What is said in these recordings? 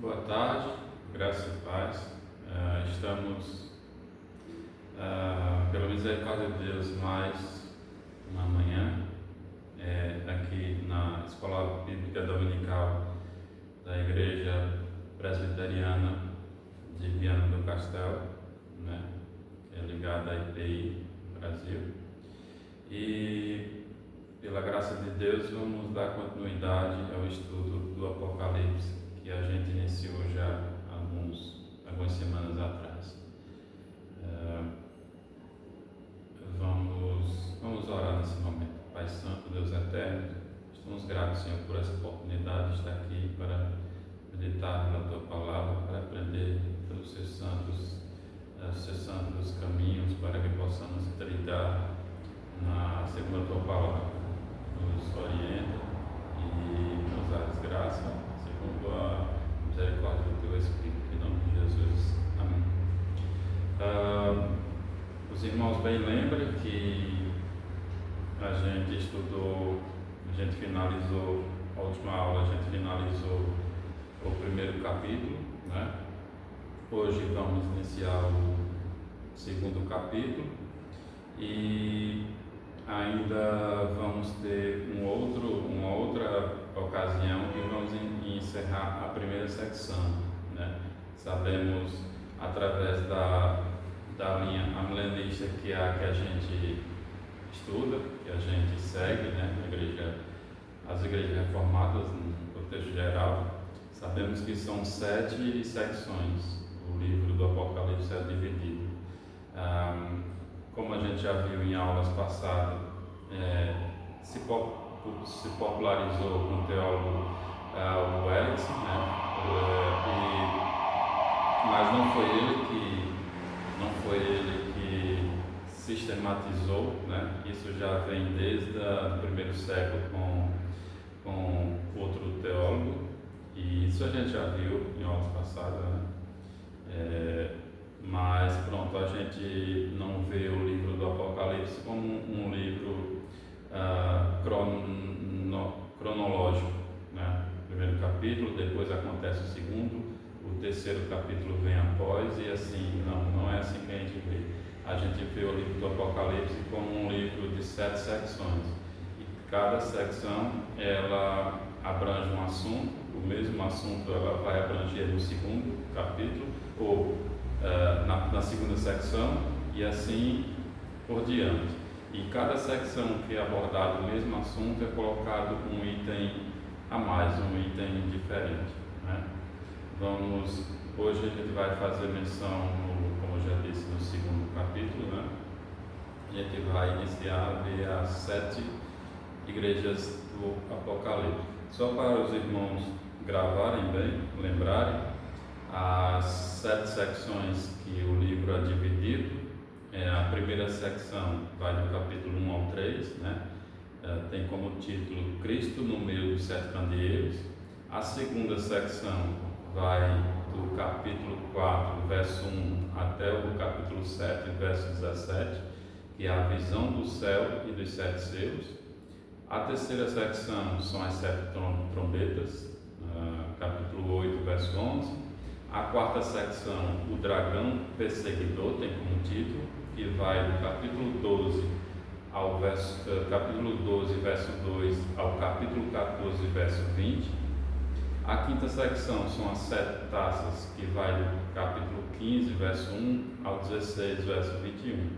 Boa tarde, graça e paz. Estamos, pela misericórdia de Deus, mais uma manhã aqui na Escola Bíblica Dominical da Igreja Presbiteriana de Viana do Castelo, né, que é ligada à IPI Brasil. E, pela graça de Deus, vamos dar continuidade ao estudo do Apocalipse que a gente iniciou já algumas semanas atrás. Vamos orar nesse momento. Pai Santo, Deus Eterno, estamos gratos, Senhor, por essa oportunidade de estar aqui para meditar na Tua Palavra, para aprender pelos Seus santos caminhos, para que possamos trilhar segundo a Tua Palavra. Nos orienta e nos dá graça, segundo a misericórdia do Teu Espírito, em nome de Jesus. Amém. Os irmãos bem lembram que a gente finalizou a última aula, a gente finalizou o primeiro capítulo, né? Hoje vamos iniciar o segundo capítulo e ainda vamos ter uma outra ocasião que vamos encerrar a primeira secção, né? Sabemos, através da linha amilenista, que é a que a gente estuda, que a gente segue, né? As igrejas reformadas, no contexto geral, sabemos que são 7 secções. O livro do Apocalipse é dividido. Como a gente já viu em aulas passadas, se popularizou com o teólogo o Erickson, né? Mas não foi ele que sistematizou, né? Isso já vem desde o primeiro século com outro teólogo, e isso a gente já viu em aulas passadas, né? Mas pronto, a gente não vê o livro do Apocalipse como um livro cronológico, né? Primeiro capítulo, depois acontece o segundo, o terceiro capítulo vem após, e assim, não é assim que a gente vê. A gente vê o livro do Apocalipse como um livro de 7 secções, e cada secção ela abrange um assunto, o mesmo assunto ela vai abranger no segundo capítulo, ou na segunda secção, e assim por diante. E cada secção que é abordado o mesmo assunto é colocado um item a mais, um item diferente, né? Hoje a gente vai fazer menção, como eu já disse, no segundo capítulo, né? A gente vai iniciar a ver as 7 igrejas do Apocalipse. Só para os irmãos gravarem bem, lembrarem, as 7 secções que o livro é dividido. A primeira secção vai do capítulo 1 ao 3, né? Tem como título Cristo no meio dos 7 candeeiros. A segunda secção vai do capítulo 4, verso 1, até o capítulo 7, verso 17, que é a visão do céu e dos 7 selos. A terceira secção são as 7 trombetas, capítulo 8, verso 11. A quarta secção, o dragão perseguidor, tem como título, que vai do capítulo 12 capítulo 12, verso 2, ao capítulo 14, verso 20. A quinta secção são as 7 taças, que vai do capítulo 15, verso 1, ao 16, verso 21.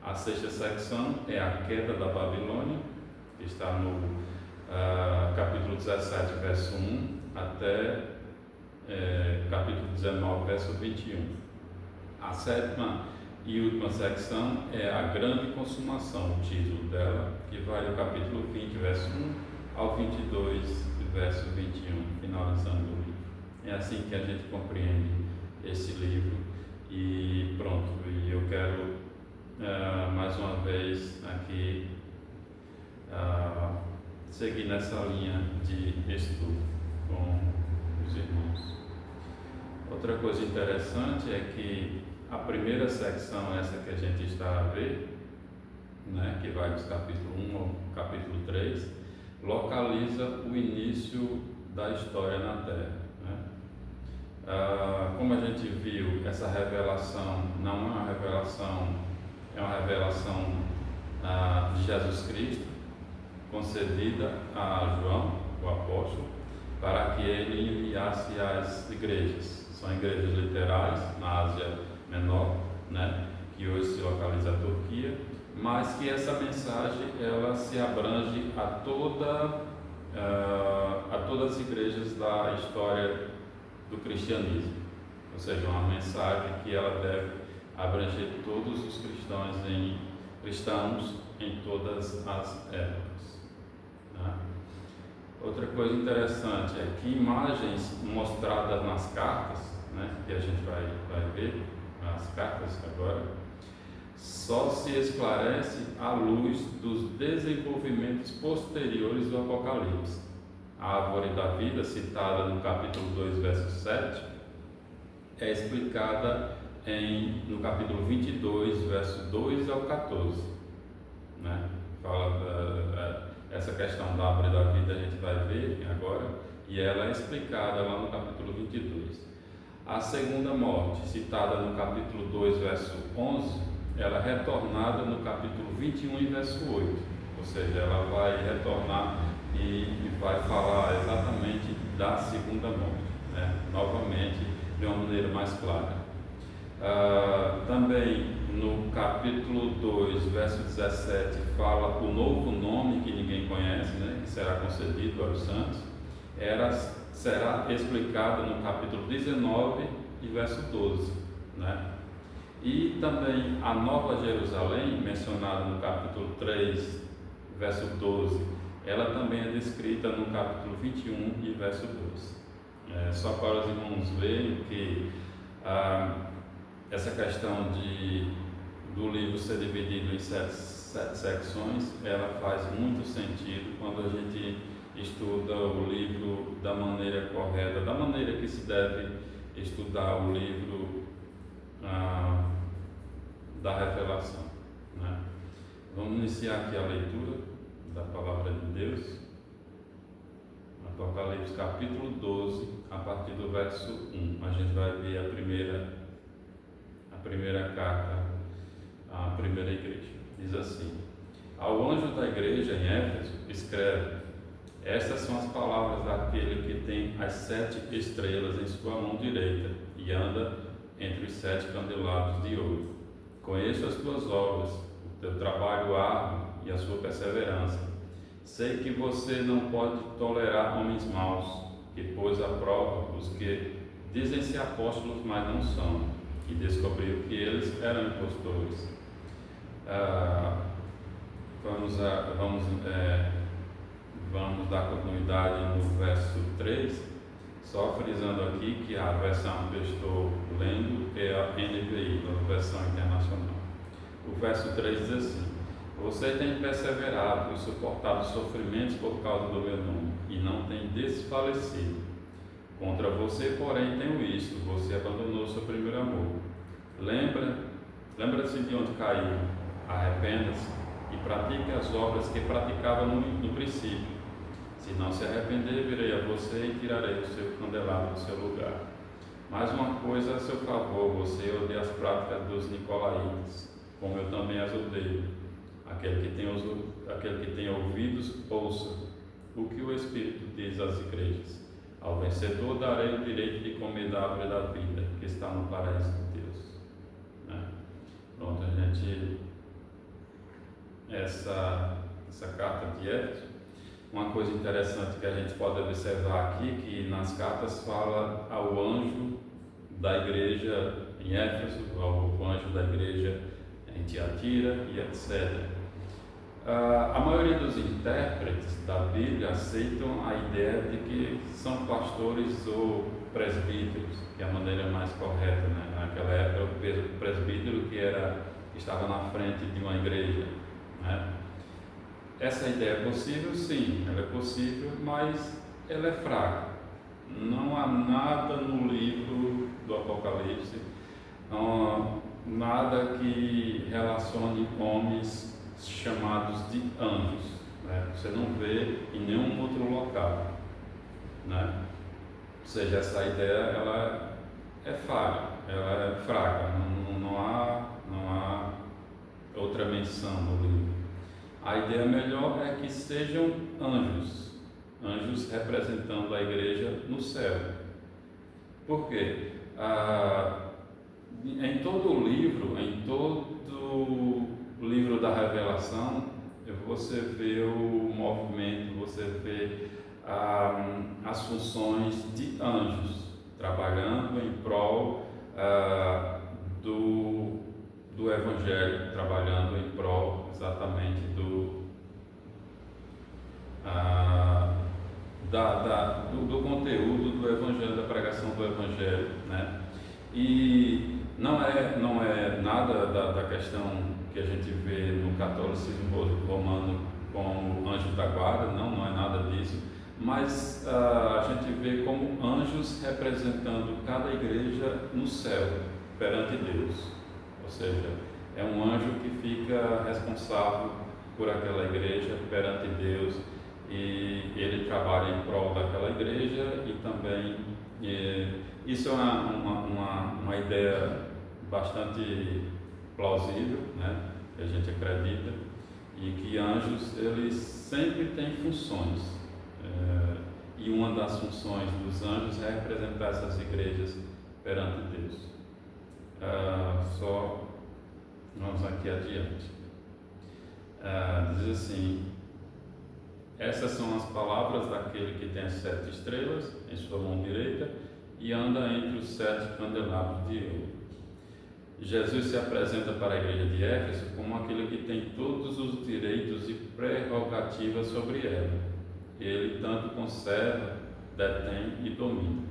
A sexta secção é a queda da Babilônia, que está no capítulo 17, verso 1, até capítulo 19, verso 21. A sétima e última secção é a grande consumação, o título dela, que vai do capítulo 20, verso 1, ao 22, verso 21, finalizando o livro. É assim que a gente compreende esse livro. E pronto, e eu quero mais uma vez aqui seguir nessa linha de estudo com os irmãos. Outra coisa interessante é que a primeira secção, essa que a gente está a ver, né, que vai dos capítulo 1 ao capítulo 3, localiza o início da história na Terra, né? Como a gente viu, essa revelação não é uma revelação, é uma revelação de Jesus Cristo, concedida a João, o apóstolo, para que ele enviasse às igrejas. São igrejas literais na Ásia Menor, né, que hoje se localiza a Turquia, mas que essa mensagem ela se abrange a todas as igrejas da história do cristianismo, ou seja, uma mensagem que ela deve abranger todos os cristãos em todas as épocas, né? Outra coisa interessante é que imagens mostradas nas cartas, né, que a gente vai ver, as cartas agora, só se esclarece à luz dos desenvolvimentos posteriores do Apocalipse. A árvore da vida, citada no capítulo 2, verso 7, é explicada no capítulo 22, verso 2 ao 14, né? Fala essa questão da árvore da vida, a gente vai ver agora, e ela é explicada lá no capítulo 22. A segunda morte, citada no capítulo 2, verso 11, ela é retornada no capítulo 21 e verso 8, ou seja, ela vai retornar e vai falar exatamente da segunda morte, né? Novamente, de uma maneira mais clara. Também no capítulo 2, verso 17, fala o novo nome que ninguém conhece, né, que será concedido aos santos, será explicado no capítulo 19 e verso 12, né? E também a Nova Jerusalém, mencionada no capítulo 3, verso 12, ela também é descrita no capítulo 21 e verso 2. Só para os irmãos verem que essa questão do livro ser dividido em sete secções, ela faz muito sentido quando a gente estuda o livro da maneira correta, da maneira que se deve estudar o livro da revelação, né? Vamos iniciar aqui a leitura da Palavra de Deus, Apocalipse capítulo 12, a partir do verso 1. A gente vai ver a primeira carta à primeira igreja. Diz assim: ao anjo da igreja em Éfeso, escreve: estas são as palavras daquele que tem as 7 estrelas em sua mão direita e anda entre os 7 candelabros de ouro. Conheço as tuas obras, o teu trabalho árduo e a sua perseverança. Sei que você não pode tolerar homens maus, que pôs à prova os que dizem-se apóstolos, mas não são, e descobriu que eles eram impostores. Vamos dar continuidade no verso 3, só frisando aqui que a versão que eu estou lendo é a NVI, a versão internacional. O verso 3 diz assim: você tem perseverado e suportado sofrimentos por causa do meu nome, e não tem desfalecido. Contra você, porém, tenho isto: você abandonou seu primeiro amor. Lembra-se de onde caiu, arrependa-se e pratique as obras que praticava no princípio. Se não se arrepender, virei a você e tirarei o seu candelabro do seu lugar. Mais uma coisa a seu favor: você odeia as práticas dos nicolaítas, como eu também as odeio. Aquele que tem ouvidos, ouça o que o Espírito diz às igrejas. Ao vencedor darei o direito de comer da árvore da vida, que está no paraíso de Deus. Pronto, essa carta de Éfeso, uma coisa interessante que a gente pode observar aqui, que nas cartas fala ao anjo da igreja em Éfeso, ao anjo da igreja em Tiatira e etc. A maioria dos intérpretes da Bíblia aceitam a ideia de que são pastores ou presbíteros, que é a maneira mais correta, né? Naquela época, o presbítero que estava na frente de uma igreja, né? Essa ideia é possível? Sim, ela é possível, mas ela é fraca. Não há nada no livro do Apocalipse, nada que relacione homens chamados de anjos, né? Você não vê em nenhum outro local, né? Ou seja, essa ideia ela é falha, ela é fraca, não há outra menção no livro. A ideia melhor é que sejam anjos representando a igreja no céu. Por quê? Em todo o livro da Revelação, você vê o movimento, você vê as funções de anjos trabalhando em prol do Evangelho, trabalhando em prol exatamente do conteúdo do Evangelho, da pregação do Evangelho, né? E não é nada da questão que a gente vê no catolicismo romano como anjo da guarda, não é nada disso, mas a gente vê como anjos representando cada igreja no céu, perante Deus. Ou seja, é um anjo que fica responsável por aquela igreja perante Deus, e ele trabalha em prol daquela igreja, e também isso é uma ideia bastante plausível, né, que a gente acredita, e que anjos eles sempre têm funções, e uma das funções dos anjos é representar essas igrejas perante Deus. Só vamos aqui adiante. Diz assim: essas são as palavras daquele que tem as 7 estrelas em sua mão direita e anda entre os 7 candelabros de ouro. Jesus se apresenta para a igreja de Éfeso como aquele que tem todos os direitos e prerrogativas sobre ela. Ele tanto conserva, detém e domina.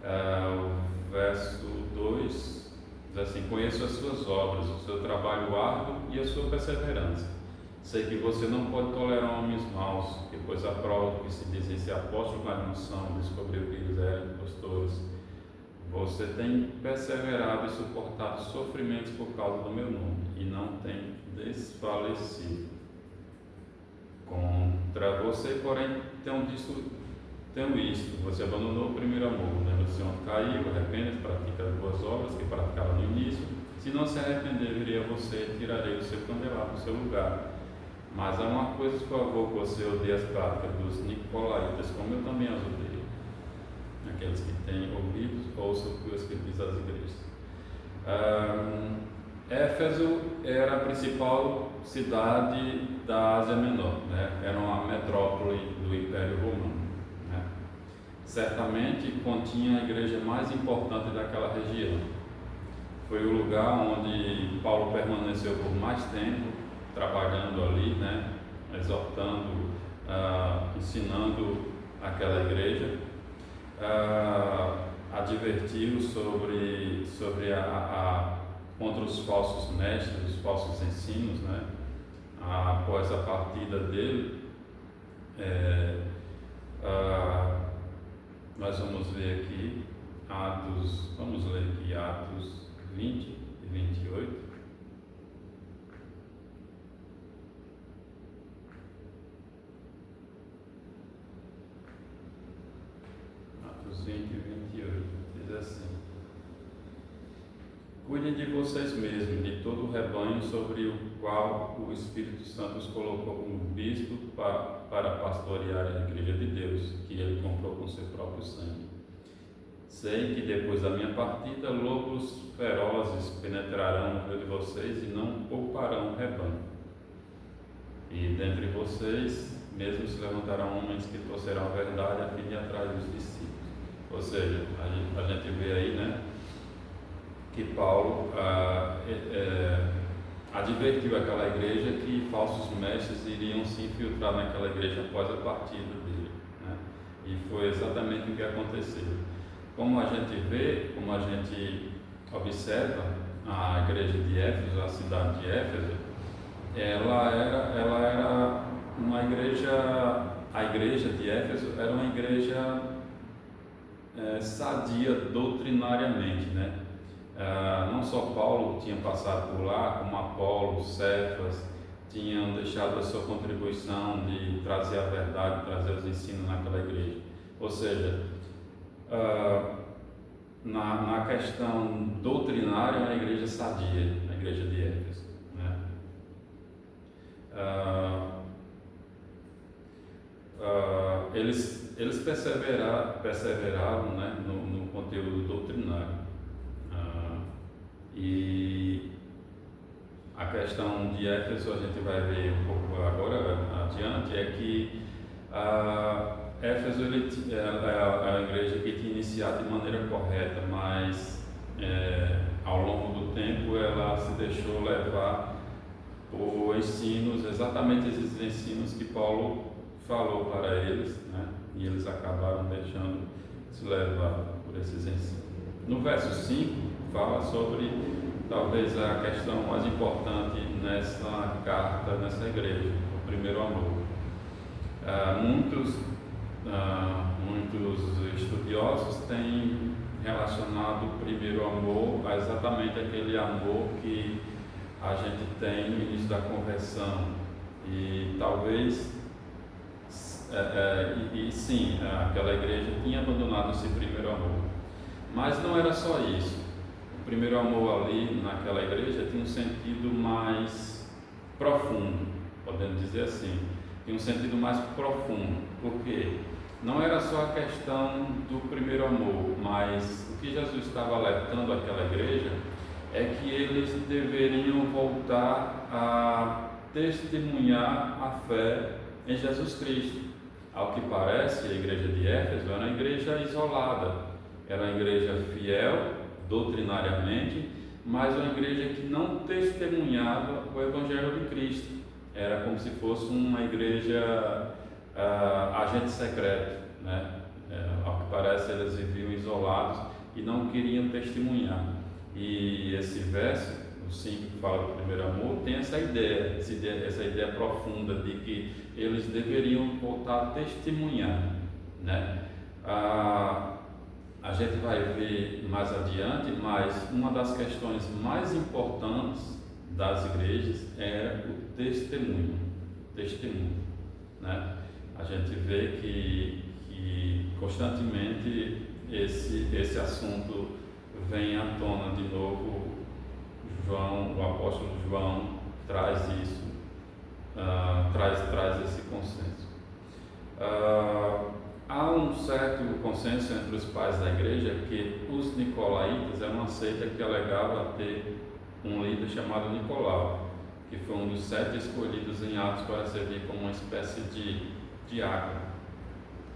O verso 2 diz assim: conheço as suas obras, o seu trabalho árduo e a sua perseverança. Sei que você não pode tolerar homens maus, que pois a prova que se dizem ser apóstolos, mas não são, descobriu que eles eram impostores. Você tem perseverado e suportado sofrimentos por causa do meu nome, e não tem desfalecido. Contra você, porém, tenho isto: você abandonou o primeiro amor. Lembra-se onde caiu, arrepende-se, pratica as boas obras que praticava no início. Se não se arrepender, viria você e tirarei o seu candelabro do seu lugar. Mas há uma coisa, por favor, que você odeia as práticas dos nicolaítas, como eu também as odeio. Aqueles que têm ouvidos, ouçam o que eu escrevi às igrejas. Éfeso era a principal cidade da Ásia Menor, né? Era uma metrópole do Império Romano, né? Certamente continha a igreja mais importante daquela região. Foi o lugar onde Paulo permaneceu por mais tempo, trabalhando ali, né? Exortando, ensinando aquela igreja. Advertiu sobre contra os falsos mestres, os falsos ensinos, né? Após a partida dele, nós vamos ver aqui vamos ler aqui Atos 20 e 28. Atos 20 e 28, diz assim: cuidem de vocês mesmos, de todo o rebanho sobre o qual o Espírito Santo os colocou como bispo para pastorear a igreja de Deus, que ele comprou com seu próprio sangue. Sei que depois da minha partida, lobos ferozes penetrarão no meio de vocês e não pouparão o rebanho. E dentre vocês mesmo se levantarão homens que torcerão a verdade a fim de atrair os discípulos. Ou seja, a gente vê aí, né, que Paulo advertiu aquela igreja que falsos mestres iriam se infiltrar naquela igreja após a partida dele, né? E foi exatamente o que aconteceu. Como a gente vê, como a gente observa, a igreja de Éfeso, a cidade de Éfeso, ela era uma igreja, a igreja de Éfeso era uma igreja sadia doutrinariamente, né? Não só Paulo tinha passado por lá, como Apolo, Cefas, tinham deixado a sua contribuição de trazer a verdade, trazer os ensinos naquela igreja. Ou seja, na questão doutrinária, é uma igreja sadia, a igreja de Éfeso, né? Eles perseveraram, né, no conteúdo doutrinário. E a questão de Éfeso, a gente vai ver um pouco agora adiante, é que Éfeso é a igreja que tinha iniciado de maneira correta, mas ao longo do tempo ela se deixou levar por ensinos, exatamente esses ensinos que Paulo falou para eles, né? E eles acabaram deixando se levar por esses ensinos. No verso 5 fala sobre talvez a questão mais importante nessa carta, nessa igreja, o primeiro amor. Muitos estudiosos têm relacionado o primeiro amor a exatamente aquele amor que a gente tem no início da conversão, e talvez sim, aquela igreja tinha abandonado esse primeiro amor, mas não era só isso. O primeiro amor ali naquela igreja tinha um sentido mais profundo, podemos dizer assim, tinha um sentido mais profundo, porque não era só a questão do primeiro amor, mas o que Jesus estava alertando àquela igreja é que eles deveriam voltar a testemunhar a fé em Jesus Cristo. Ao que parece, a igreja de Éfeso era uma igreja isolada, era uma igreja fiel doutrinariamente, mas uma igreja que não testemunhava o Evangelho de Cristo. Era como se fosse uma igreja agente secreto, né? Ao que parece, eles viviam isolados e não queriam testemunhar. E esse verso, o 5 que fala do primeiro amor, tem essa ideia profunda de que eles deveriam voltar a testemunhar, né? A gente vai ver mais adiante, mas uma das questões mais importantes das igrejas era o testemunho, né? A gente vê que constantemente esse assunto vem à tona de novo. O apóstolo João traz isso, traz esse consenso. Há um certo consenso entre os pais da igreja que os nicolaítas eram uma seita que alegava ter um líder chamado Nicolau, que foi um dos 7 escolhidos em Atos para servir como uma espécie de diácono.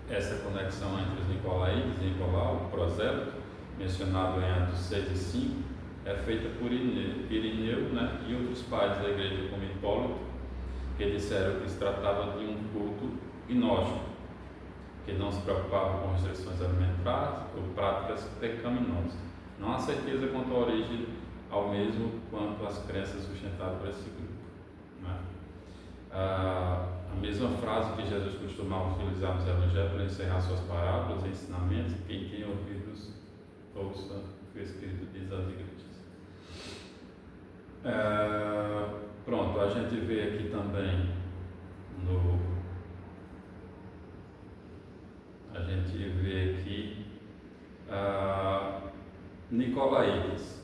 Essa conexão entre os nicolaítas e Nicolau, o prosélito, mencionado em Atos 6 e 5, é feita por Irineu, né, e outros pais da igreja, como Hipólito, que disseram que se tratava de um culto gnóstico, que não se preocupava com restrições alimentares ou práticas pecaminosas. Não há certeza quanto à origem, ao mesmo quanto às crenças sustentadas por esse grupo, né? A mesma frase que Jesus costumava utilizar nos evangelhos para encerrar suas parábolas e ensinamentos: quem tem ouvidos, ouça o que o Espírito diz às igrejas. Pronto, a gente vê aqui também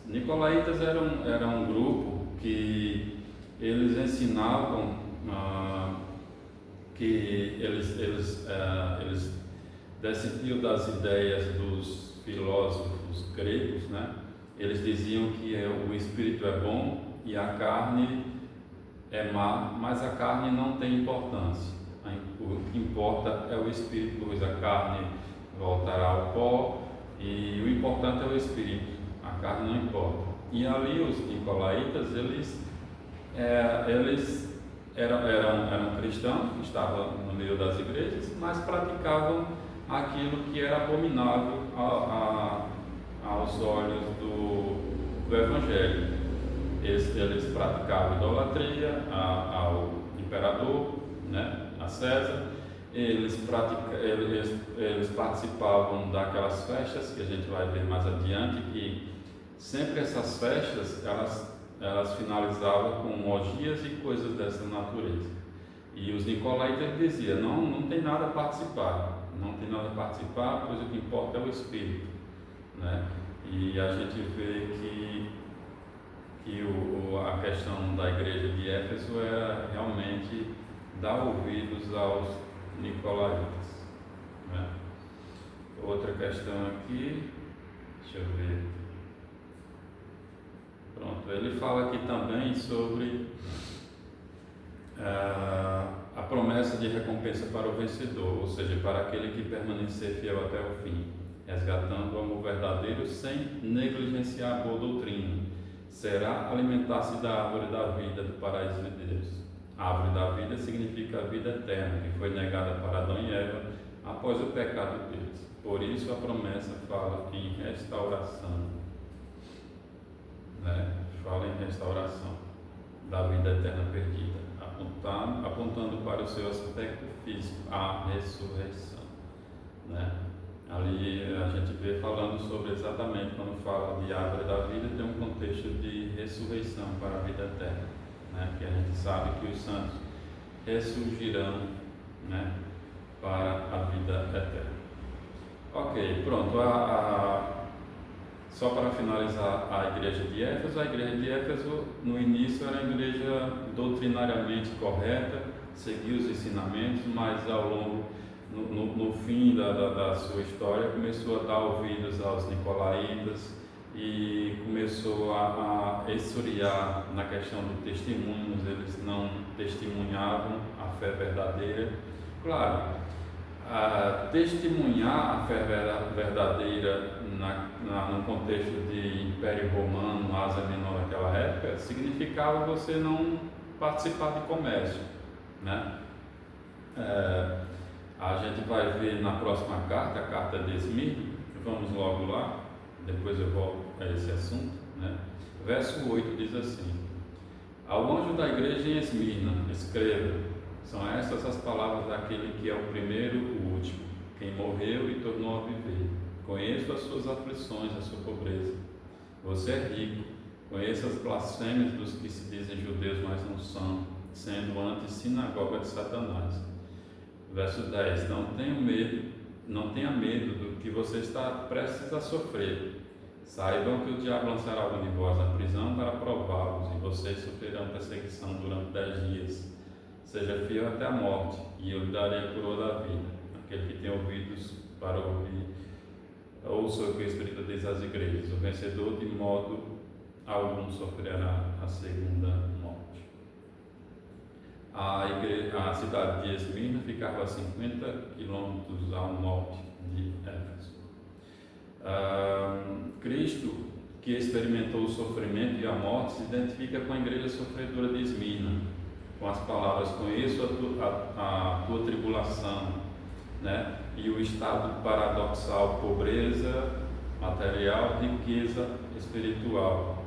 Nicolaítas era um grupo que eles ensinavam que eles descendiam das ideias dos filósofos gregos, né? Eles diziam que o espírito é bom e a carne é má, mas a carne não tem importância. O que importa é o espírito, pois a carne voltará ao pó e o importante é o espírito, a carne não importa. E ali os nicolaítas, eles eram cristãos que estavam no meio das igrejas, mas praticavam aquilo que era abominável aos olhos do Evangelho. Eles praticavam idolatria ao imperador, né, a César. Eles participavam daquelas festas que a gente vai ver mais adiante, que sempre essas festas elas finalizavam com orgias e coisas dessa natureza. E os nicolaítas diziam: não tem nada a participar, pois o que importa é o espírito, né? E a gente vê que a questão da igreja de Éfeso era realmente dar ouvidos aos nicolaítas, né? Outra questão aqui, deixa eu ver. Pronto, ele fala aqui também sobre a promessa de recompensa para o vencedor, ou seja, para aquele que permanecer fiel até o fim, resgatando o amor verdadeiro sem negligenciar a boa doutrina. Será alimentar-se da árvore da vida do paraíso de Deus. A árvore da vida significa a vida eterna, que foi negada para Adão e Eva após o pecado deles. Por isso a promessa fala em restauração, né? Fala em restauração da vida eterna perdida, apontando para o seu aspecto físico, a ressurreição, né? Ali a gente vê falando sobre exatamente, quando fala de árvore da vida, tem um contexto de ressurreição para a vida eterna, né? Que a gente sabe que os santos ressurgirão, né? Para a vida eterna. Ok, pronto. Só para finalizar a igreja de Éfeso no início era uma igreja doutrinariamente correta, seguia os ensinamentos, mas ao longo, no fim da sua história, começou a dar ouvidos aos nicolaítas e começou a esfriar na questão do testemunho. Eles não testemunhavam a fé verdadeira. Claro, testemunhar a fé verdadeira no contexto de Império Romano, Ásia Menor naquela época, significava você não participar de comércio, né? A gente vai ver na próxima carta, a carta de Esmirna, vamos logo lá, depois eu volto a esse assunto, né? Verso 8 diz assim: ao anjo da igreja em Esmirna, escreva: são estas as palavras daquele que é o primeiro e o último, quem morreu e tornou a viver. Conheço as suas aflições, a sua pobreza. Você é rico. Conheço as blasfêmias dos que se dizem judeus, mas não são, sendo antes sinagoga de Satanás. Verso 10. Não tenha medo do que você está prestes a sofrer. Saibam que o diabo lançará algum de vós na prisão para prová-los, e vocês sofrerão perseguição durante 10 dias. Seja fiel até a morte, e eu lhe darei a coroa da vida. Aquele que tem ouvidos para ouvir, ouça o que o Espírito diz às igrejas. O vencedor de modo algum sofrerá a segunda morte. A cidade de Esmirna ficava a 50 quilômetros ao norte de Éfeso. Cristo, que experimentou o sofrimento e a morte, se identifica com a igreja sofredora de Esmirna, com as palavras: conheço a tua tribulação, né? E o estado paradoxal, pobreza material, riqueza espiritual.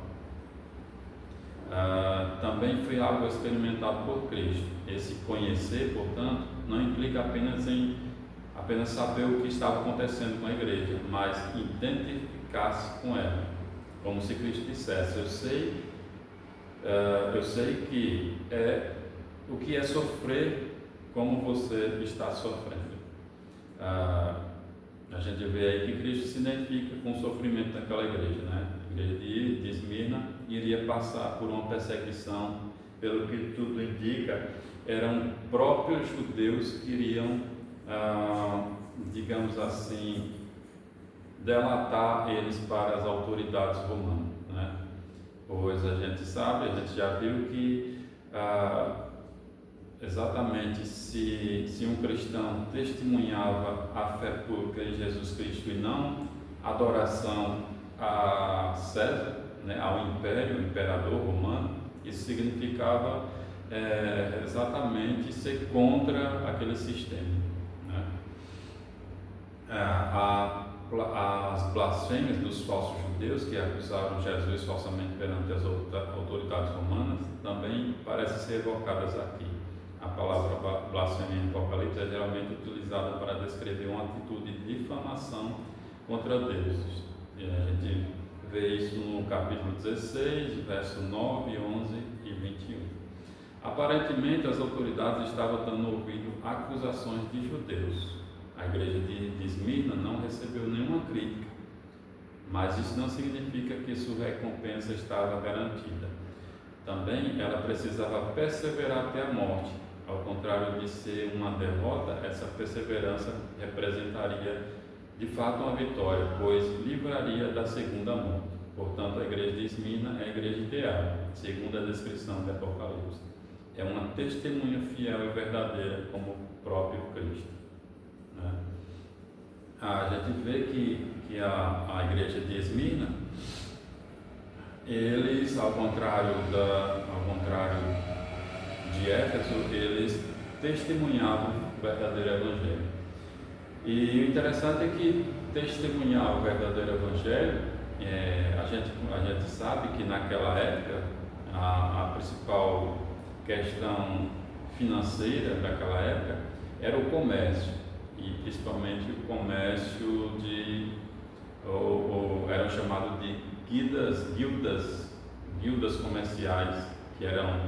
Também foi algo experimentado por Cristo. Esse conhecer, portanto, não implica apenas saber o que estava acontecendo com a igreja, mas identificar-se com ela, como se Cristo dissesse: eu sei que o que é sofrer como você está sofrendo. A gente vê aí que Cristo se identifica com o sofrimento daquela igreja, né? A igreja de Esmirna iria passar por uma perseguição, pelo que tudo indica, eram próprios judeus que iriam, digamos assim, delatar eles para as autoridades romanas, né? Pois a gente sabe, a gente já viu que exatamente se um cristão testemunhava a fé pública em Jesus Cristo e não adoração a César, né, ao império, o imperador romano, isso significava exatamente ser contra aquele sistema, né? As blasfêmias dos falsos judeus que acusaram Jesus falsamente perante as autoridades romanas também parecem ser evocadas aqui. A palavra blasfêmia em Apocalipse é geralmente utilizada para descrever uma atitude de difamação contra Deus. E a gente vê isso no capítulo 16, verso 9, 11 e 21. Aparentemente, as autoridades estavam dando ouvido a acusações de judeus. A igreja de Esmirna não recebeu nenhuma crítica, mas isso não significa que sua recompensa estava garantida. Também ela precisava perseverar até a morte. Ao contrário de ser uma derrota, essa perseverança representaria de fato uma vitória, pois livraria da segunda morte. Portanto, a igreja de Esmirna é a igreja ideal, segundo a descrição do Apocalipse. É uma testemunha fiel e verdadeira como o próprio Cristo. Né? A gente vê que a igreja de Esmirna, eles, ao contrário de Éfeso, eles testemunhavam o verdadeiro evangelho. E o interessante é que testemunhar o verdadeiro evangelho, a gente sabe que naquela época a principal questão financeira daquela época era o comércio, e principalmente o comércio eram chamados de guildas comerciais, que eram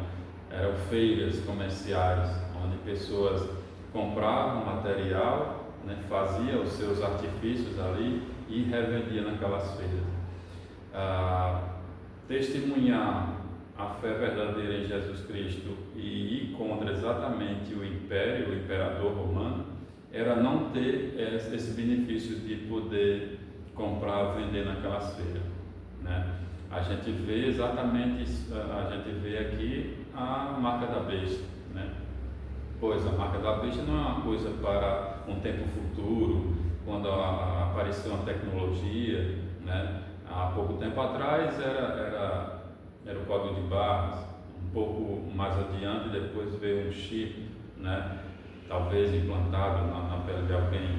feiras comerciais, onde pessoas compravam material, né, faziam os seus artifícios ali e revendiam naquelas feiras. Testemunhar a fé verdadeira em Jesus Cristo e ir contra exatamente o imperador romano, era não ter esse benefício de poder comprar e vender naquelas feiras, né? A gente vê exatamente isso, a gente vê aqui a marca da besta, né? Pois a marca da besta não é uma coisa para um tempo futuro, quando apareceu uma tecnologia, né? Há pouco tempo atrás era o código de barras, um pouco mais adiante depois veio um chip, né? Talvez implantado na pele de alguém,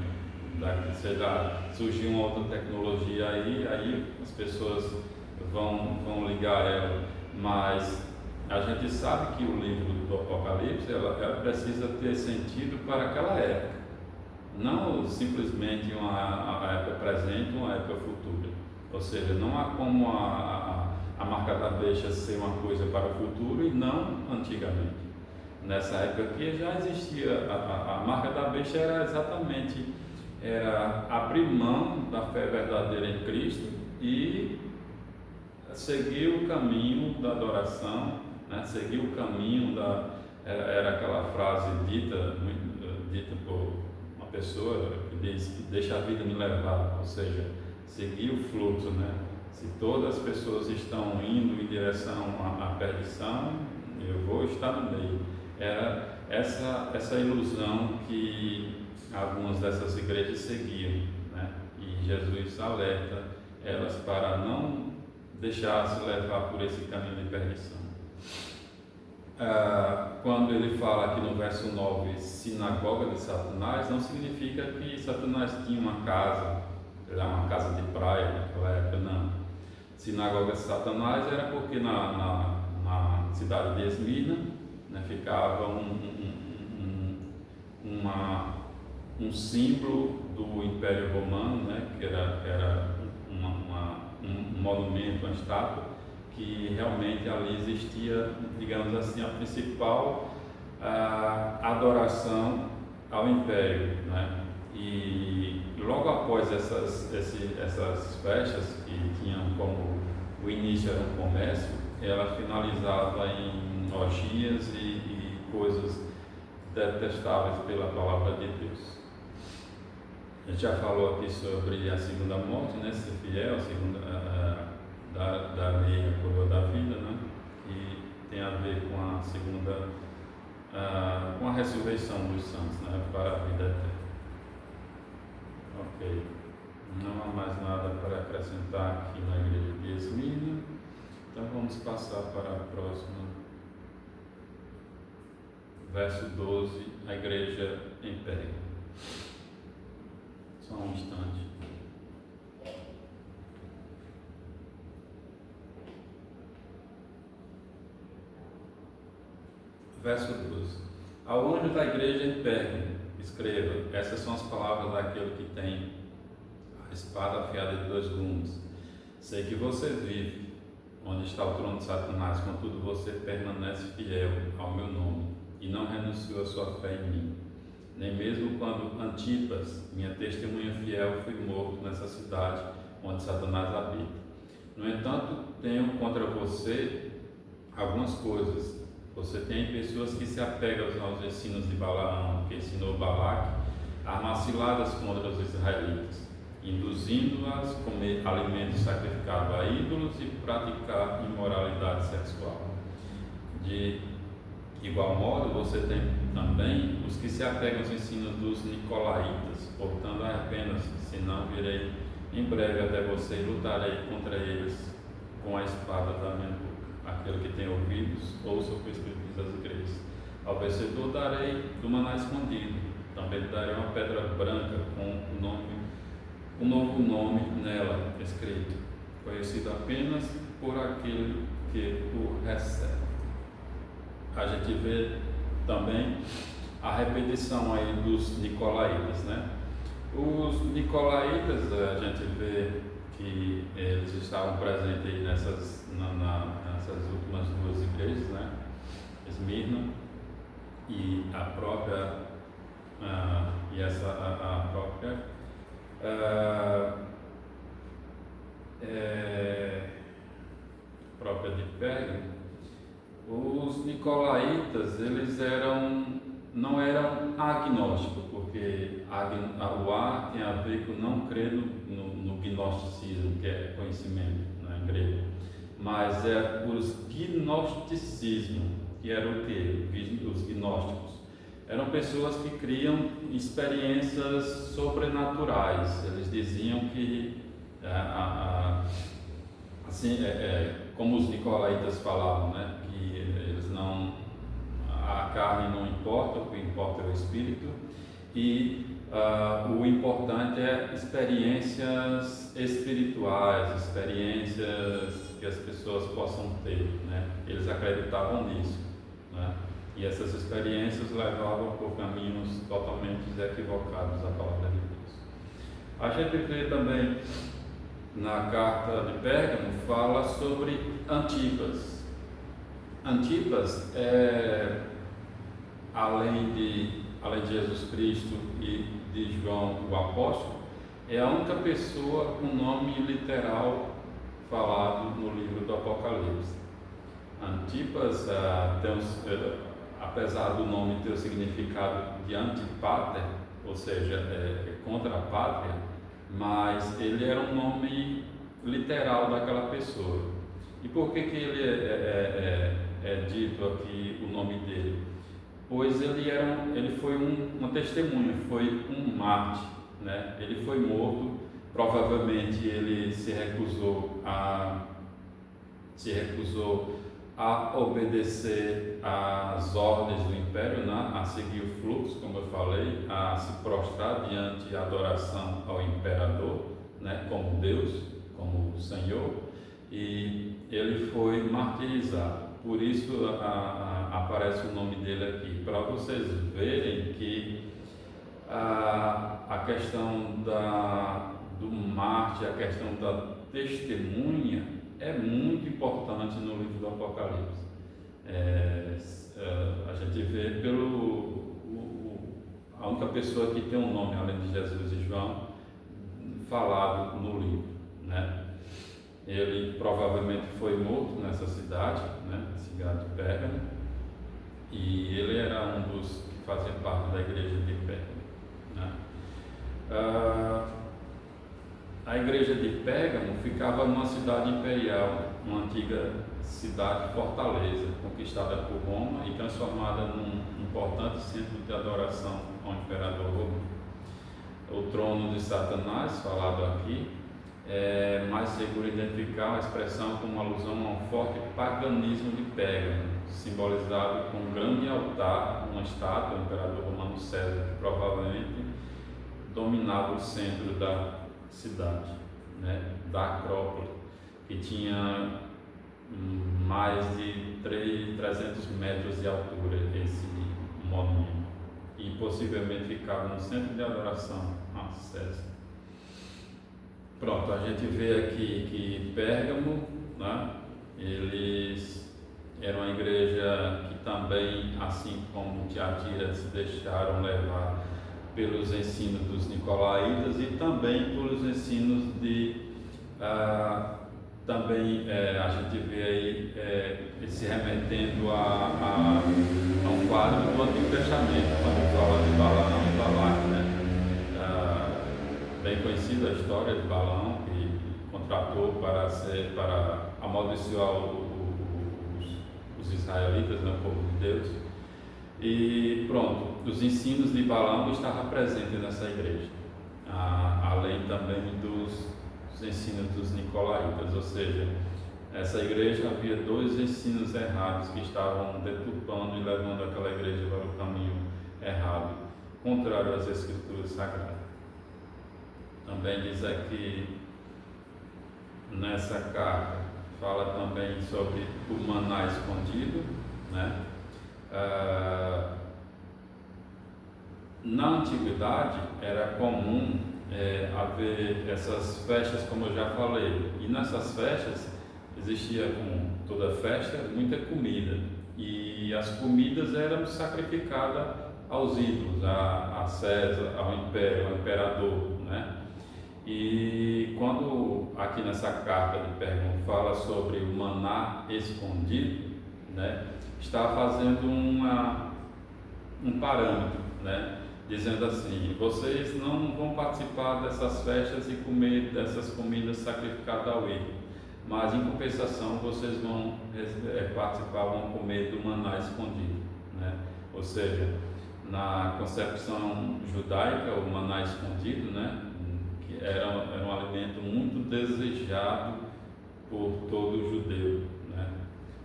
sei lá, surgiu uma outra tecnologia aí as pessoas vão ligar ela, mas a gente sabe que o livro do Apocalipse ela precisa ter sentido para aquela época, não simplesmente uma época presente, uma época futura. Ou seja, não há como a marca da besta ser uma coisa para o futuro e não antigamente. Nessa época aqui já existia a marca da besta, era exatamente abrir mão da fé verdadeira em Cristo e seguir o caminho da adoração, né? Seguir o caminho era aquela frase dita por uma pessoa que diz: deixa a vida me levar, ou seja, seguir o fluxo, né? Se todas as pessoas estão indo em direção à perdição, eu vou estar no meio. Era essa ilusão que algumas dessas igrejas seguiam, né? E Jesus alerta elas para não deixar se levar por esse caminho de perdição. Quando ele fala aqui no verso 9, sinagoga de Satanás, não significa que Satanás tinha uma casa de praia naquela época, não. Sinagoga de Satanás era porque na cidade de Esmirna, né, ficava um símbolo do Império Romano, né, que era um monumento, uma estátua, que realmente ali existia, digamos assim, a principal adoração ao Império, né? E logo após essas festas, que tinham como o início era um comércio, ela finalizava em orgias e coisas detestáveis pela palavra de Deus. A gente já falou aqui sobre a segunda morte, né? Ser fiel, a segunda da lei, a coroa da vida, né? E tem a ver com a segunda, com a ressurreição dos santos, né? Para a vida eterna. Ok, não há mais nada para acrescentar aqui na igreja de Esmirna, então vamos passar para a próxima. Verso 12, a igreja em Pérgamo. Só um instante. Verso 12. Ao anjo da igreja em Pérgamo, escreva: essas são as palavras daquele que tem a espada afiada de 2 gumes. Sei que você vive onde está o trono de Satanás, contudo você permanece fiel ao meu nome e não renunciou a sua fé em mim. Nem mesmo quando Antipas, minha testemunha fiel, foi morto nessa cidade, onde Satanás habita. No entanto, tenho contra você algumas coisas. Você tem pessoas que se apegam aos ensinos de Balaão, que ensinou Balaque, a armar ciladas contra os israelitas, induzindo-as a comer alimentos sacrificados a ídolos e praticar imoralidade sexual. De igual modo, você tem também os que se apegam aos ensinos dos nicolaítas, portanto, arrependa-se, senão virei em breve até você e lutarei contra eles com a espada da minha boca. Aquele que tem ouvidos, ouça o que o Espírito diz às igrejas. Ao vencedor darei do maná escondido, também lhe darei uma pedra branca com um novo nome nela escrito, conhecido apenas por aquele que o recebe. A gente vê também a repetição aí dos nicolaítas, né? Os nicolaítas, a gente vê que eles estavam presentes aí nessas últimas duas igrejas, né? Esmirna e a própria própria de Pérgamo. Os nicolaítas, eles não eram agnósticos, porque o A tem a ver com não crer no gnosticismo, que é conhecimento, né, em grego, mas é os gnosticismo, que era o quê? Os gnósticos. Eram pessoas que criam experiências sobrenaturais. Eles diziam que, como os nicolaítas falavam, né, que eles a carne não importa, o que importa é o espírito, e o importante é experiências espirituais, experiências que as pessoas possam ter, né? Eles acreditavam nisso, né? E essas experiências levavam por caminhos totalmente equivocados à palavra de Deus. A gente vê também na carta de Pérgamo, fala sobre Antipas. Antipas é, além de Jesus Cristo e de João o apóstolo, é a única pessoa com nome literal falado no livro do Apocalipse. Antipas, apesar do nome ter o significado de antipater, ou seja, contra a pátria, mas ele era um nome literal daquela pessoa. E por que ele é dito aqui o nome dele? Pois ele foi uma testemunha, foi um mártir, né? Ele foi morto, provavelmente ele se recusou a obedecer às ordens do império, né? A seguir o fluxo, como eu falei, a se prostrar diante da adoração ao imperador, né? Como Deus, como o Senhor, e ele foi martirizado. Por isso aparece o nome dele aqui, para vocês verem que a questão do mártir, a questão da testemunha é muito importante no livro do Apocalipse. A gente vê a única pessoa que tem um nome além de Jesus e João falado no livro, né? Ele provavelmente foi morto nessa cidade, né? Cidade de Pérgamo, e ele era um dos que fazia parte da igreja de Pérgamo, né? A igreja de Pérgamo ficava numa cidade imperial, uma antiga cidade fortaleza, conquistada por Roma e transformada num importante centro de adoração ao imperador romano. O trono de Satanás, falado aqui, é mais seguro identificar a expressão como alusão a um forte paganismo de Pérgamo, simbolizado com um grande altar, uma estátua do imperador romano César, que provavelmente dominava o centro da cidade, né, da Acrópole, que tinha mais de 300 metros de altura, esse monumento, e possivelmente ficava no centro de adoração a César. Pronto, a gente vê aqui que Pérgamo, né, eles eram uma igreja que também, assim como Tiatira, se deixaram levar pelos ensinos dos nicolaítas e também pelos ensinos de Também a gente vê aí ele se remetendo a um quadro do Antigo Testamento, quando fala de Balaão e Balaque, né? Bem conhecida a história de Balaão, que contratou para amaldiçoar os israelitas, né, o povo de Deus. E pronto, os ensinos de Balaão estavam presentes nessa igreja, além também dos ensinos dos nicolaítas, ou seja, essa igreja havia dois ensinos errados que estavam deturpando e levando aquela igreja para o caminho errado, contrário às escrituras sagradas. Também diz aqui nessa carta, fala também sobre o maná escondido, né? Na antiguidade era comum haver essas festas, como eu já falei, e nessas festas existia, como toda festa, muita comida, e as comidas eram sacrificadas aos ídolos, a César, ao império, ao imperador, né? E quando aqui nessa carta de Pérgamo fala sobre o maná escondido, né, está fazendo um parâmetro, né, dizendo assim: vocês não vão participar dessas festas e comer dessas comidas sacrificadas ao ídolo, mas em compensação vocês vão participar, vão comer do maná escondido, né? Ou seja, na concepção judaica, o maná escondido, né, que era um alimento muito desejado por todo judeu, né?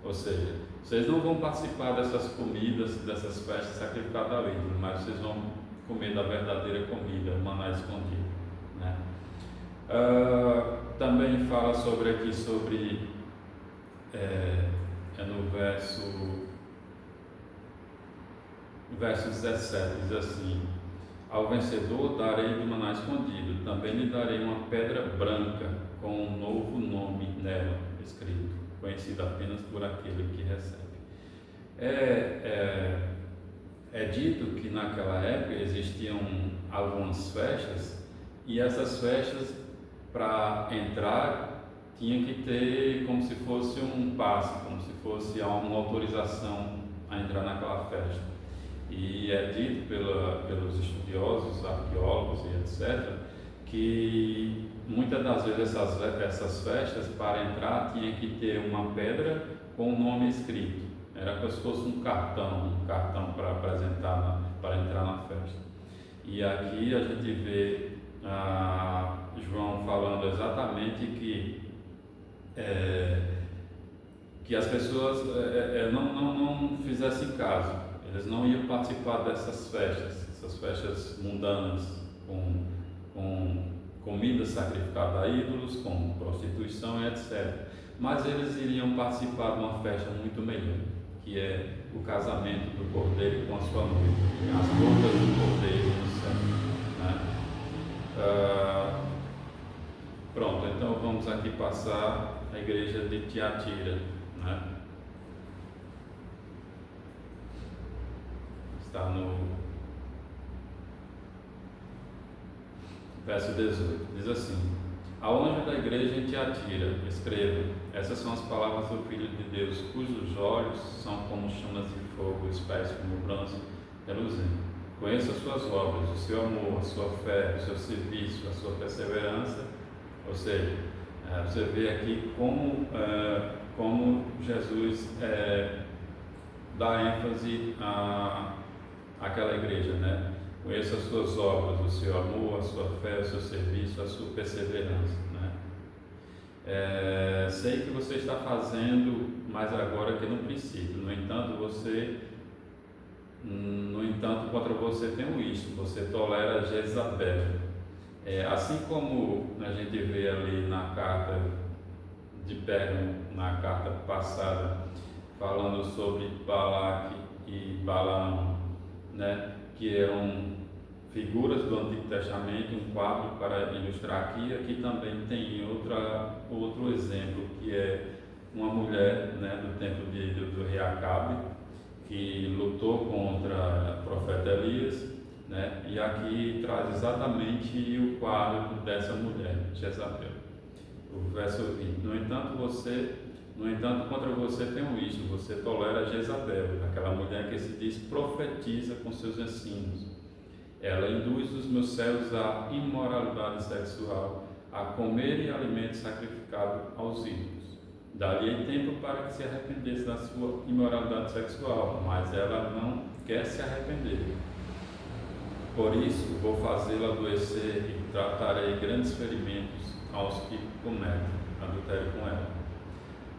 Ou seja, vocês não vão participar dessas comidas, dessas festas sacrificadas ao ídolo, mas vocês vão comer da verdadeira comida, o maná escondido, né? Também fala sobre no verso 17, diz assim: ao vencedor darei do maná escondido, também lhe darei uma pedra branca com um novo nome nela escrito, conhecido apenas por aquele que recebe. É dito que naquela época existiam algumas festas, e essas festas, para entrar, tinha que ter como se fosse um passe, como se fosse uma autorização a entrar naquela festa. E é dito pelos estudiosos, arqueólogos e etc., que muitas das vezes essas festas, para entrar, tinha que ter uma pedra com o nome escrito. Era como se fosse um cartão para apresentar, para entrar na festa. E aqui a gente vê João falando exatamente que as pessoas não fizessem caso. Eles não iam participar dessas festas, essas festas mundanas, com comida sacrificada a ídolos, com prostituição, etc. Mas eles iriam participar de uma festa muito melhor, que é o casamento do Cordeiro com a sua noiva, as bodas do Cordeiro no céu, né? Pronto, então vamos aqui passar a igreja de Tiatira, né? Está no verso 18, diz assim: ao anjo da igreja em Tiatira, escreva: essas são as palavras do Filho de Deus, cujos olhos são como chamas de fogo, os pés como bronze reluzente. Conheço as suas obras, o seu amor, a sua fé, o seu serviço, a sua perseverança. Ou seja, você vê aqui como Jesus dá ênfase àquela igreja, né? Conheça as suas obras, o seu amor, a sua fé, o seu serviço, a sua perseverança, né? Sei que você está fazendo mais agora que no princípio. No entanto, contra você tenho isto: você tolera Jezabel. Assim como a gente vê ali na carta de Pérgamo, na carta passada, falando sobre Balaque e Balaão, né, que eram figuras do Antigo Testamento, um quadro para ilustrar aqui também tem outro exemplo, que é uma mulher, né, do tempo do rei Acabe, que lutou contra o profeta Elias, né, e aqui traz exatamente o quadro dessa mulher, Jezabel. O verso 20. No entanto, contra você tenho isto: você tolera Jezabel, aquela mulher que se diz profetiza com seus ensinos. Ela induz os meus servos à imoralidade sexual, a comerem alimentos sacrificados aos ídolos. Dá-lhe tempo para que se arrependesse da sua imoralidade sexual, mas ela não quer se arrepender. Por isso, vou fazê-la adoecer e tratarei grandes ferimentos aos que cometem adultério com ela,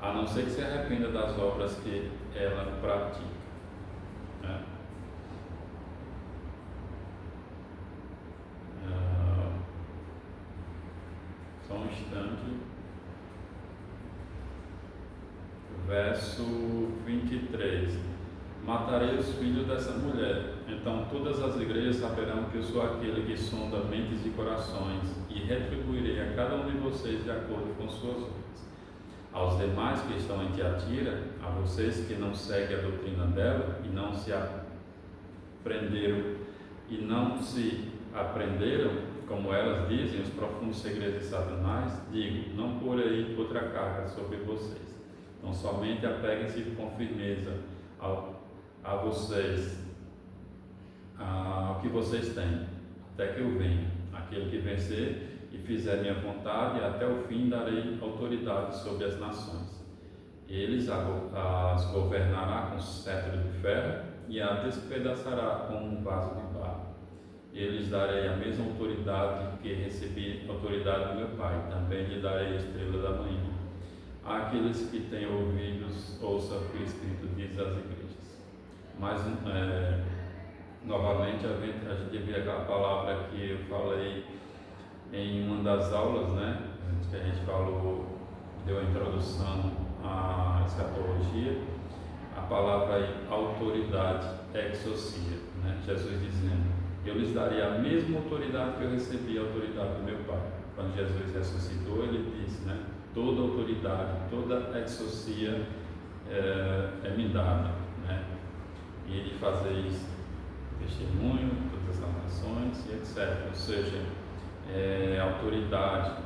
a não ser que se arrependa das obras que ela pratica. Só um instante. Verso 23. Matarei os filhos dessa mulher, então todas as igrejas saberão que eu sou aquele que sonda mentes e corações, e retribuirei a cada um de vocês de acordo com suas obras. Aos demais que estão em Tiatira, a vocês que não seguem a doutrina dela e não se aprenderam, como elas dizem, os profundos segredos de Satanás, digo: não porei outra carga sobre vocês. Então somente apeguem-se com firmeza a vocês, ao que vocês têm, até que eu venha. Aquele que vencer e fizer minha vontade, até o fim darei autoridade sobre as nações. Eles as governará com cetro de ferro e a despedaçará com um vaso de barro. Eles darei a mesma autoridade que recebi, autoridade do meu Pai. Também lhe darei a estrela da manhã. Àqueles que têm ouvidos, ouçam o que o Espírito diz às igrejas. Mas, novamente, a gente vê aquela palavra que eu falei em uma das aulas, né? Antes que a gente falou, deu a introdução à escatologia, a palavra aí, autoridade, exousia, né? Jesus dizendo: eu lhes daria a mesma autoridade que eu recebi, a autoridade do meu Pai. Quando Jesus ressuscitou, ele disse, né? Toda autoridade, toda exousia é me dada, né? E ele fazeis testemunho, todas as nações e etc. Ou seja, autoridade,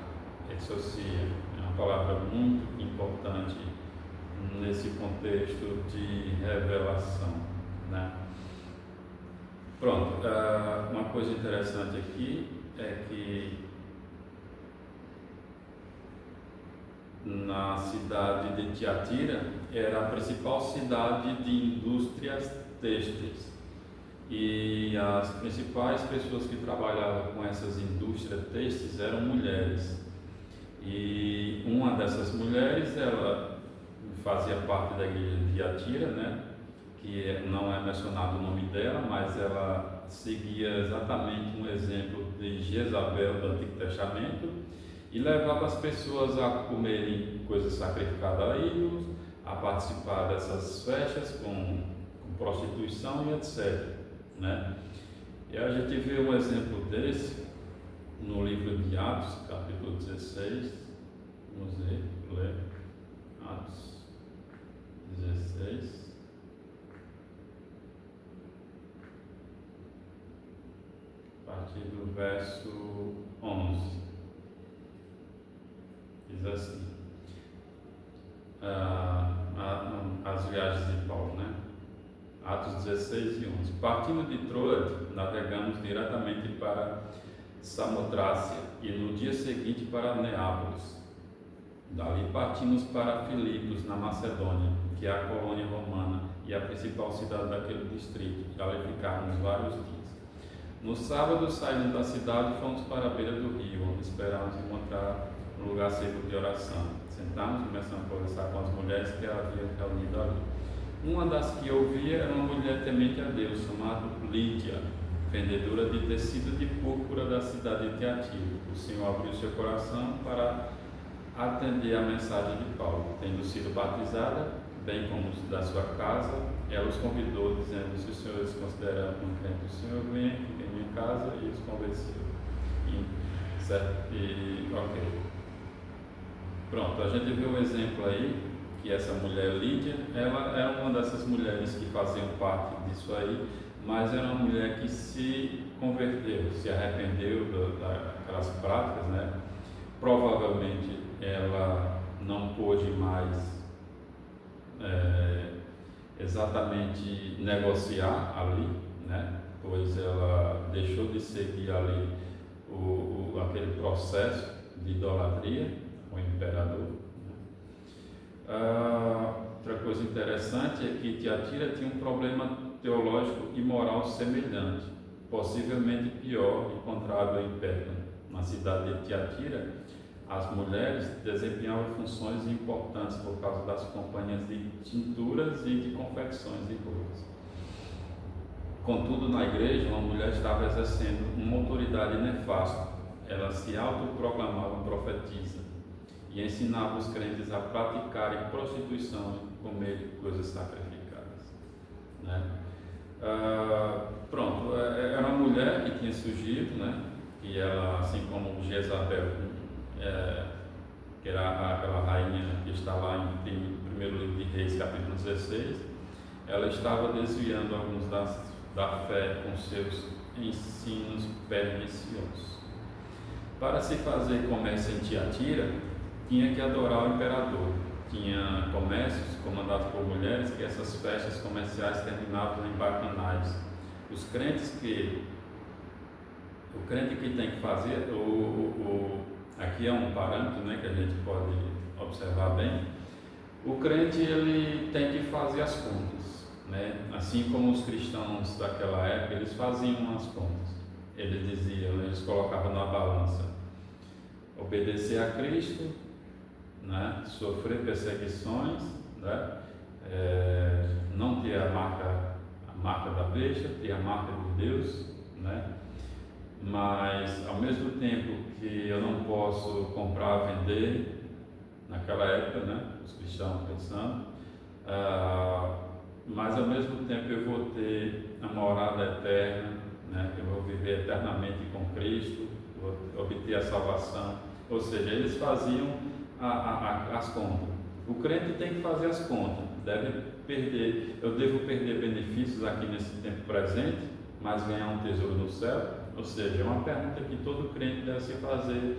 exousia, é uma palavra muito importante nesse contexto de revelação, né? Pronto, uma coisa interessante aqui é que na cidade de Tiatira era a principal cidade de indústrias têxteis, e as principais pessoas que trabalhavam com essas indústrias têxteis eram mulheres, e uma dessas mulheres, ela fazia parte da igreja de Tiatira, né? Que não é mencionado o nome dela, mas ela seguia exatamente um exemplo de Jezabel do Antigo Testamento, e levava as pessoas a comerem coisas sacrificadas a ídolos, a participar dessas festas com prostituição e etc, né? E a gente vê um exemplo desse no livro de Atos, capítulo 16. Vamos ler Atos 16. A partir do verso 11. Diz assim, as viagens de Paulo, né? Atos 16 e 11. Partindo de Troade, navegamos diretamente para Samotrácia e no dia seguinte para Neápolis. Dali partimos para Filipos, na Macedônia, que é a colônia romana e a principal cidade daquele distrito, e ali ficamos vários dias. No sábado, saímos da cidade e fomos para a beira do rio, onde esperávamos encontrar um lugar seguro de oração. Sentamos e começamos a conversar com as mulheres que haviam reunido ali. Uma das que ouvia era uma mulher temente a Deus, chamada Lídia, vendedora de tecido de púrpura da cidade de Tiatira. O Senhor abriu seu coração para atender a mensagem de Paulo. Tendo sido batizada, bem como os da sua casa, ela os convidou, dizendo: se os senhores consideram um crente do Senhor, venha em minha casa, e os convenceu. Ok. Pronto, a gente vê um exemplo aí, que essa mulher Lídia, ela é uma dessas mulheres que faziam parte disso aí, mas era uma mulher que se converteu, se arrependeu daquelas práticas, né? Provavelmente ela não pôde mais exatamente negociar ali, né? Pois ela deixou de seguir ali aquele processo de idolatria com o imperador. Outra coisa interessante é que Tiatira tinha um problema teológico e moral semelhante, possivelmente pior, encontrado em Pérgamo. Na cidade de Tiatira, as mulheres desempenhavam funções importantes por causa das companhias de tinturas e de confecções de roupas. Contudo, na igreja, uma mulher estava exercendo uma autoridade nefasta. Ela se autoproclamava profetisa e ensinava os crentes a praticarem prostituição e comer coisas sacrificadas, né? Pronto, era uma mulher que tinha surgido, né? E ela, assim como Jezabel, que era aquela rainha que está lá em primeiro livro de Reis, capítulo 16, ela estava desviando alguns da fé com seus ensinos perniciosos. Para se fazer comércio em Tiatira, tinha que adorar o imperador. Tinha comércios comandados por mulheres que essas festas comerciais terminavam em bacanais. O crente que tem que fazer, aqui é um parâmetro, né, que a gente pode observar bem. O crente ele tem que fazer as contas, né? Assim como os cristãos daquela época, eles faziam as contas. Eles diziam, eles colocavam na balança: obedecer a Cristo, né? Sofrer perseguições, né? Não ter a marca da besta, ter a marca de Deus, né? Mas ao mesmo tempo que eu não posso comprar, vender, naquela época, né? Os cristãos pensando, mas ao mesmo tempo eu vou ter a morada eterna, né? Eu vou viver eternamente com Cristo, vou obter a salvação. Ou seja, eles faziam as contas. O crente tem que fazer as contas. Eu devo perder benefícios aqui nesse tempo presente, mas ganhar um tesouro no céu. Ou seja, é uma pergunta que todo crente deve se fazer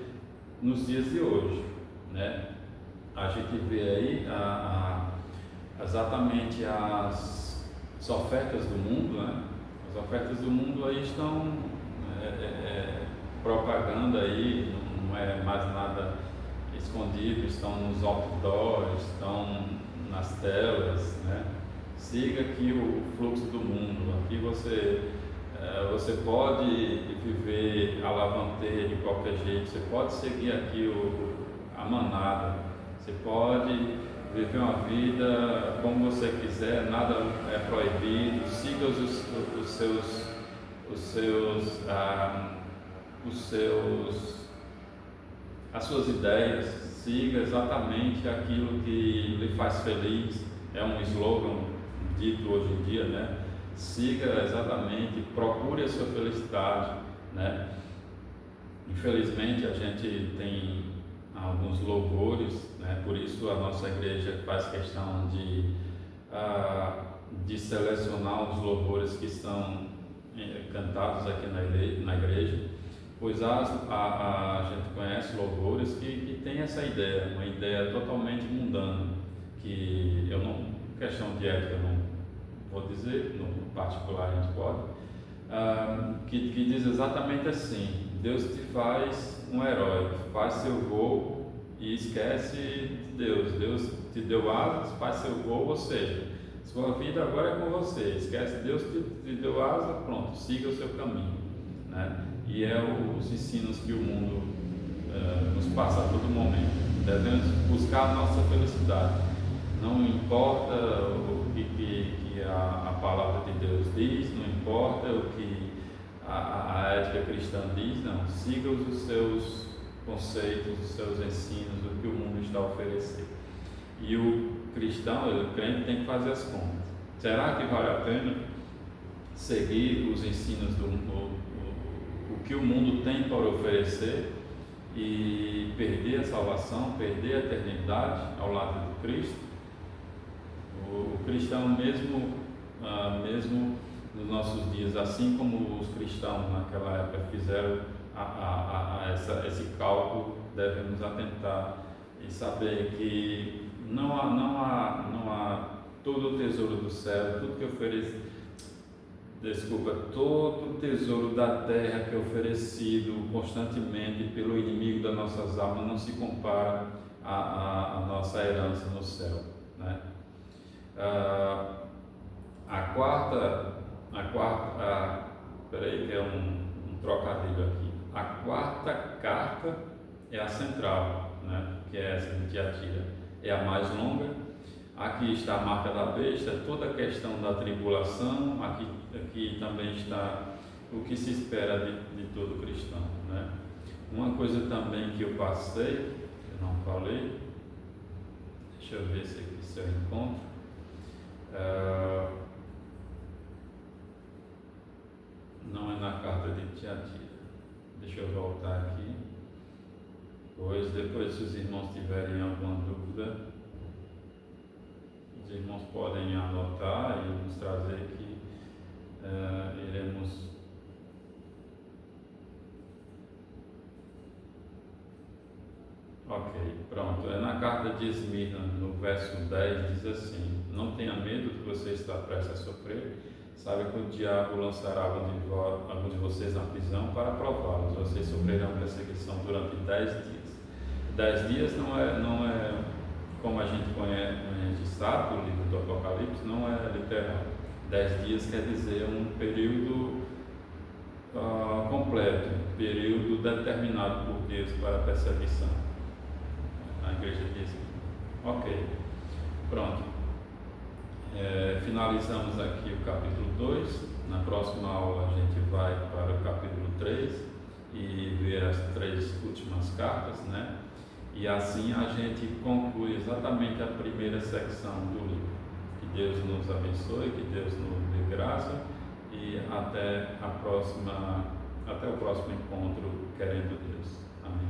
nos dias de hoje, né? A gente vê aí exatamente as ofertas do mundo, né? As ofertas do mundo aí estão propaganda aí, não é mais nada escondido, estão nos outdoors, estão nas telas, né? Siga aqui o fluxo do mundo. Aqui você pode viver a lavanteria de qualquer jeito, você pode seguir aqui a manada, você pode viver uma vida como você quiser, nada é proibido, siga as suas ideias, siga exatamente aquilo que lhe faz feliz. É um slogan dito hoje em dia, né? Siga exatamente, procure a sua felicidade, né? Infelizmente a gente tem alguns louvores, né? Por isso a nossa igreja faz questão de selecionar os louvores que são cantados aqui na igreja, pois a gente conhece louvores que tem essa ideia, uma ideia totalmente mundana, que eu não, questão de ética, eu não vou dizer, no particular a gente pode, que diz exatamente assim: Deus te faz um herói, faz seu voo e esquece de Deus. Deus te deu asas, faz seu voo, ou seja, sua vida agora é com você, esquece Deus, te deu asa, pronto, siga o seu caminho, né? E é os ensinos que o mundo nos passa a todo momento. Devemos buscar a nossa felicidade, não importa o que a palavra de Deus diz, não importa o que a ética cristã diz, não, siga os seus conceitos, os seus ensinos, o que o mundo está a oferecer. E o cristão, o crente, tem que fazer as contas. Será que vale a pena seguir os ensinos o que o mundo tem para oferecer e perder a salvação, perder a eternidade ao lado de Cristo? O cristão, mesmo nos nossos dias, assim como os cristãos naquela época fizeram esse cálculo, devemos atentar e saber que não há todo o tesouro do céu, tudo que oferece, todo o tesouro da terra que é oferecido constantemente pelo inimigo das nossas almas não se compara à nossa herança no céu, né? Peraí que é um trocadilho aqui. A quarta carta é a central, né? Que é essa de Tiatira, é a mais longa. Aqui está a marca da besta, toda a questão da tribulação. Aqui também está o que se espera de todo cristão, né? Uma coisa também que eu passei, eu não falei, deixa eu ver se eu encontro. Não é na carta de Tiatira. Deixa eu voltar aqui. Pois depois, se os irmãos tiverem alguma dúvida, os irmãos podem anotar e nos trazer aqui. Iremos. Ok, pronto. É na carta de Esmirna, no verso 10, diz assim: não tenha medo que você está prestes a sofrer. Sabe que o diabo lançará alguns de vocês na prisão para prová-los. Vocês sofrerão perseguição durante 10 dias. 10 dias não é como a gente conhece, sabe, o livro do Apocalipse, não é literal. 10 dias quer dizer um período completo, período determinado por Deus para a perseguição. A igreja diz: ok, pronto. Finalizamos aqui o capítulo 2. Na próxima aula a gente vai para o capítulo 3 e ver as 3 últimas cartas, né? E assim a gente conclui exatamente a primeira secção do livro. Que Deus nos abençoe, que Deus nos dê graça e até o próximo encontro, querendo Deus. Amém.